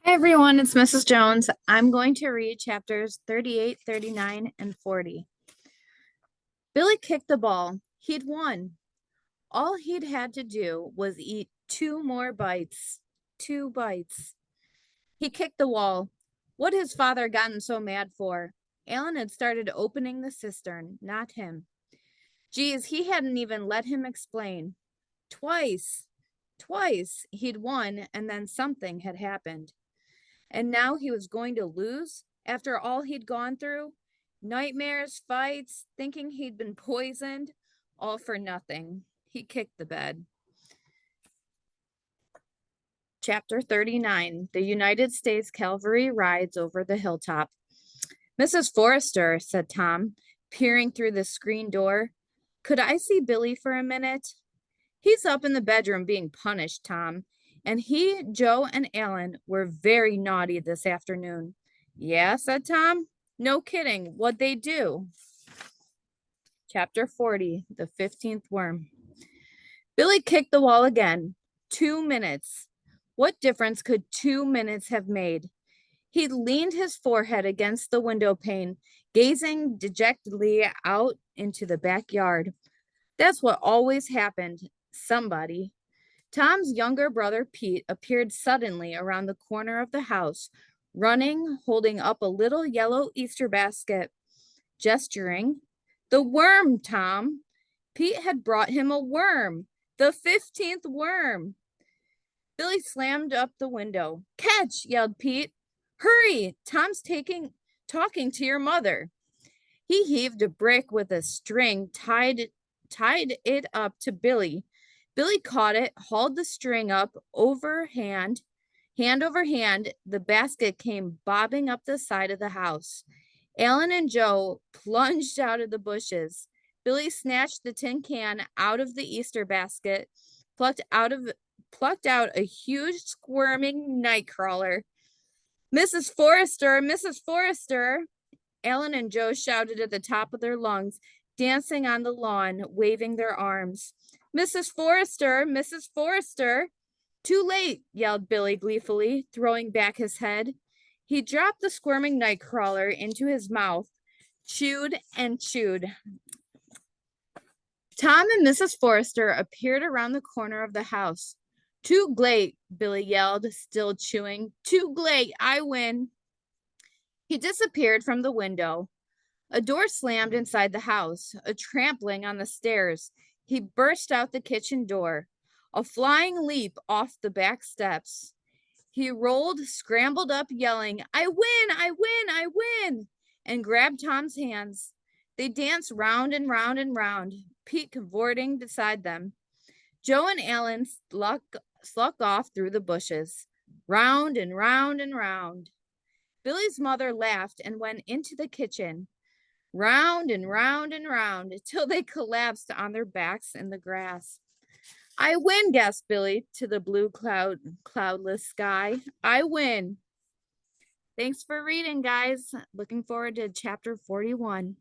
Hi everyone, it's Mrs. Jones. I'm going to read chapters 38, 39, and 40. Billy kicked the ball. He'd won. All he'd had to do was eat two more bites. 2 bites. He kicked the wall. What had his father gotten so mad for? Alan had started opening the cistern, not him. Geez, he hadn't even let him explain. Twice, twice he'd won, and then something had happened. And now he was going to lose after all he'd gone through? Nightmares, fights, thinking he'd been poisoned, all for nothing. He kicked the bed. Chapter 39. The United States Cavalry rides over the hilltop. Mrs. Forrester, said Tom, peering through the screen door. Could I see Billy for a minute? He's up in the bedroom being punished, Tom. And he, Joe, and Alan were very naughty this afternoon. Yeah, said Tom. No kidding. What'd they do? Chapter 40, The 15th Worm. Billy kicked the wall again. 2 minutes. What difference could 2 minutes have made? He leaned his forehead against the window pane, gazing dejectedly out into the backyard. That's what always happened. Somebody. Tom's younger brother Pete appeared suddenly around the corner of the house, running, holding up a little yellow Easter basket, gesturing. The worm, Tom. Pete had brought him a worm, the 15th worm. Billy slammed up the window. Catch, yelled Pete. Hurry, Tom's talking to your mother. He heaved a brick with a string, tied it up to Billy. Billy caught it, hauled the string up hand over hand. The basket came bobbing up the side of the house. Alan and Joe plunged out of the bushes. Billy snatched the tin can out of the Easter basket, plucked out a huge squirming nightcrawler. Mrs. Forrester, Mrs. Forrester! Alan and Joe shouted at the top of their lungs, dancing on the lawn, waving their arms. Mrs. Forrester, Mrs. Forrester! Too late, yelled Billy gleefully, throwing back his head. He dropped the squirming nightcrawler into his mouth, chewed and chewed. Tom and Mrs. Forrester appeared around the corner of the house. Too late, Billy yelled, still chewing. Too late, I win. He disappeared from the window. A door slammed inside the house, a trampling on the stairs. He burst out the kitchen door, a flying leap off the back steps. He rolled, scrambled up, yelling, I win, I win, I win, and grabbed Tom's hands. They danced round and round and round, Pete cavorting beside them. Joe and Alan sluck off through the bushes, round and round and round. Billy's mother laughed and went into the kitchen, round and round and round, till they collapsed on their backs in the grass. I win, gasped Billy to the blue cloudless sky. I win. Thanks for reading, guys. Looking forward to chapter 41.